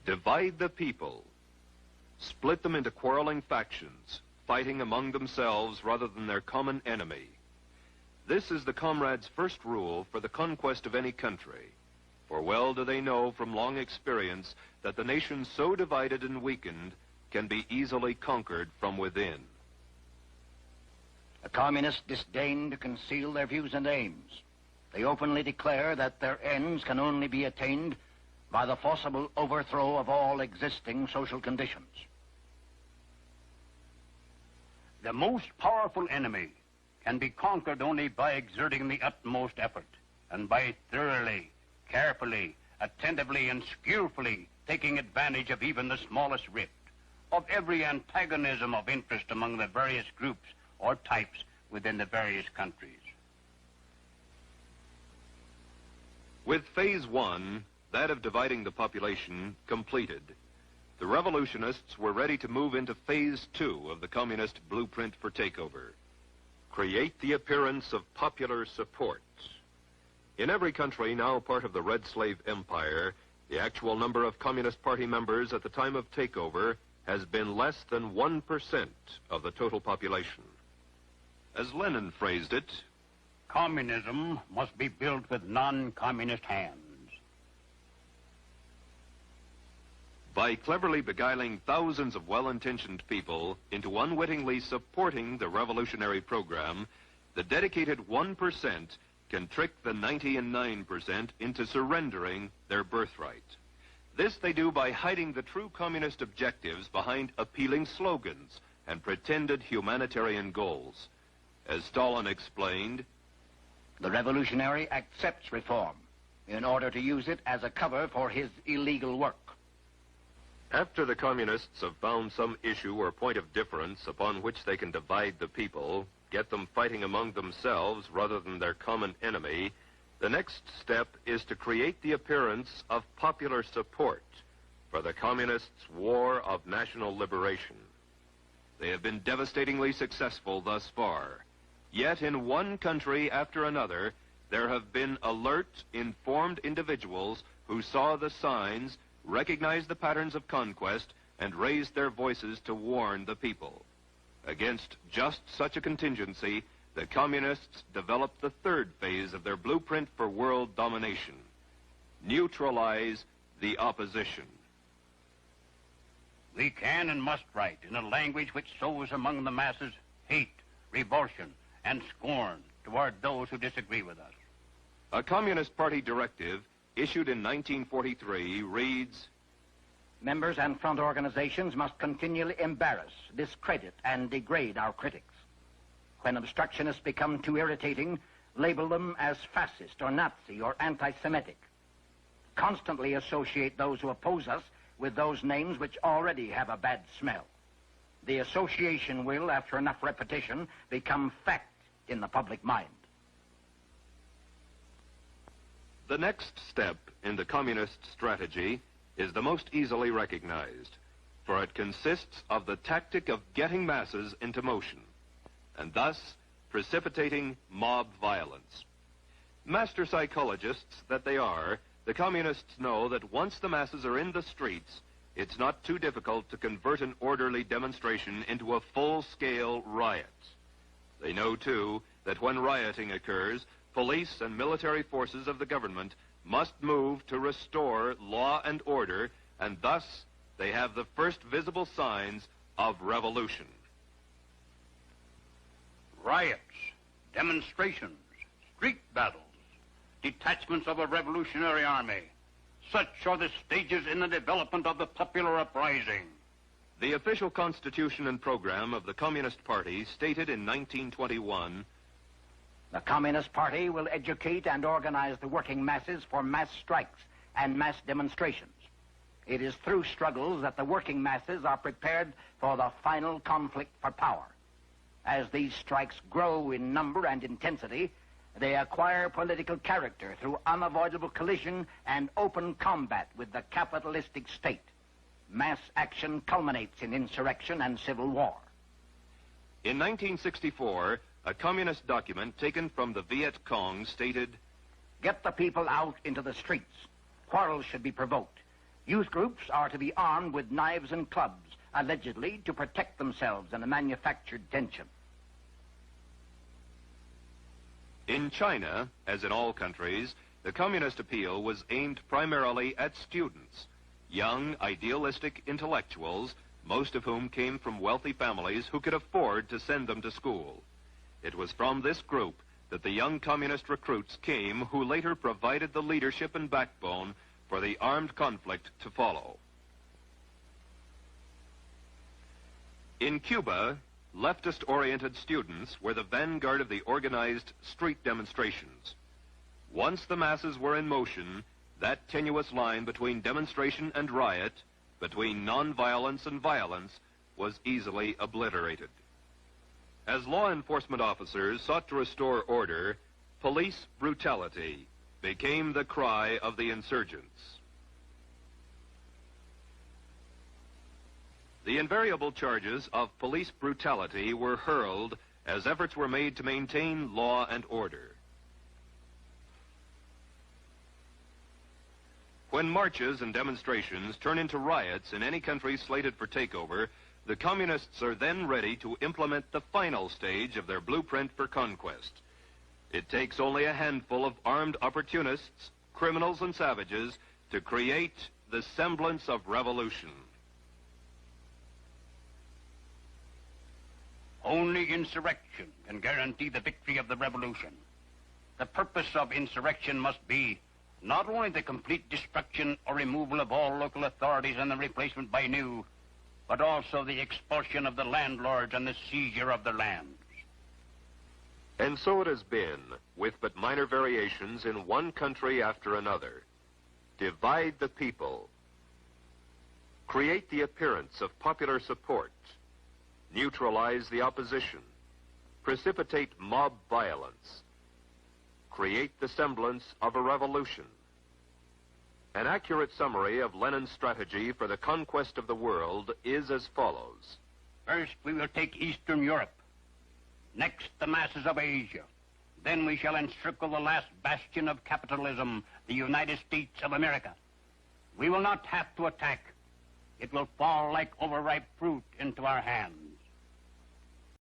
Divide the people. Split them into quarreling factions, fighting among themselves rather than their common enemy. This is the comrades' first rule for the conquest of any country. For well do they know from long experience that the nation so divided and weakened can be easily conquered from within. The communists disdain to conceal their views and aims. They openly declare that their ends can only be attained by the forcible overthrow of all existing social conditions. The most powerful enemy can be conquered only by exerting the utmost effort and by thoroughly, carefully, attentively, and skillfully taking advantage of even the smallest rift, of every antagonism of interest among the various groups or types within the various countries. With phase one, that of dividing the population, completed, the revolutionists were ready to move into phase two of the communist blueprint for takeover. Create the appearance of popular support. In every country now part of the Red Slave Empire, the actual number of Communist Party members at the time of takeover has been less than 1% of the total population. As Lenin phrased it, communism must be built with non-communist hands. By cleverly beguiling thousands of well-intentioned people into unwittingly supporting the revolutionary program, the dedicated 1% can trick the 99% into surrendering their birthright. This they do by hiding the true communist objectives behind appealing slogans and pretended humanitarian goals. As Stalin explained, the revolutionary accepts reform in order to use it as a cover for his illegal work. After the communists have found some issue or point of difference upon which they can divide the people, get them fighting among themselves rather than their common enemy, the next step is to create the appearance of popular support for the communists' war of national liberation. They have been devastatingly successful thus far. Yet in one country after another, there have been alert, informed individuals who saw the signs, recognized the patterns of conquest, and raised their voices to warn the people. Against just such a contingency, the communists developed the third phase of their blueprint for world domination: neutralize the opposition. We can and must write in a language which sows among the masses hate, revulsion, and scorn toward those who disagree with us. A Communist Party directive issued in 1943 reads, members and front organizations must continually embarrass, discredit, and degrade our critics. When obstructionists become too irritating, label them as fascist or Nazi or anti-Semitic. Constantly associate those who oppose us with those names which already have a bad smell. The association will, after enough repetition, become fact in the public mind. The next step in the communist strategy is the most easily recognized, for it consists of the tactic of getting masses into motion, and thus precipitating mob violence. Master psychologists that they are, the communists know that once the masses are in the streets, it's not too difficult to convert an orderly demonstration into a full-scale riot. They know, too, that when rioting occurs, police and military forces of the government must move to restore law and order, and thus they have the first visible signs of revolution. Riots, demonstrations, street battles, detachments of a revolutionary army. Such are the stages in the development of the popular uprising. The official constitution and program of the Communist Party stated in 1921, the Communist Party will educate and organize the working masses for mass strikes and mass demonstrations. It is through struggles that the working masses are prepared for the final conflict for power. As these strikes grow in number and intensity, they acquire political character through unavoidable collision and open combat with the capitalistic state. Mass action culminates in insurrection and civil war. In 1964, a communist document taken from the Viet Cong stated, get the people out into the streets. Quarrels should be provoked. Youth groups are to be armed with knives and clubs, allegedly to protect themselves in a manufactured tension. In China, as in all countries, the communist appeal was aimed primarily at students, young, idealistic intellectuals, most of whom came from wealthy families who could afford to send them to school. It was from this group that the young communist recruits came who later provided the leadership and backbone for the armed conflict to follow. In Cuba, leftist-oriented students were the vanguard of the organized street demonstrations. Once the masses were in motion, that tenuous line between demonstration and riot, between nonviolence and violence, was easily obliterated. As law enforcement officers sought to restore order, police brutality became the cry of the insurgents. The invariable charges of police brutality were hurled as efforts were made to maintain law and order. When marches and demonstrations turn into riots in any country slated for takeover, the communists are then ready to implement the final stage of their blueprint for conquest. It takes only a handful of armed opportunists, criminals and savages to create the semblance of revolution. Only insurrection can guarantee the victory of the revolution. The purpose of insurrection must be not only the complete destruction or removal of all local authorities and the replacement by new, but also the expulsion of the landlords and the seizure of their lands. And so it has been, with but minor variations in one country after another. Divide the people. Create the appearance of popular support. Neutralize the opposition. Precipitate mob violence. Create the semblance of a revolution. An accurate summary of Lenin's strategy for the conquest of the world is as follows. First, we will take Eastern Europe. Next, the masses of Asia. Then we shall encircle the last bastion of capitalism, the United States of America. We will not have to attack. It will fall like overripe fruit into our hands.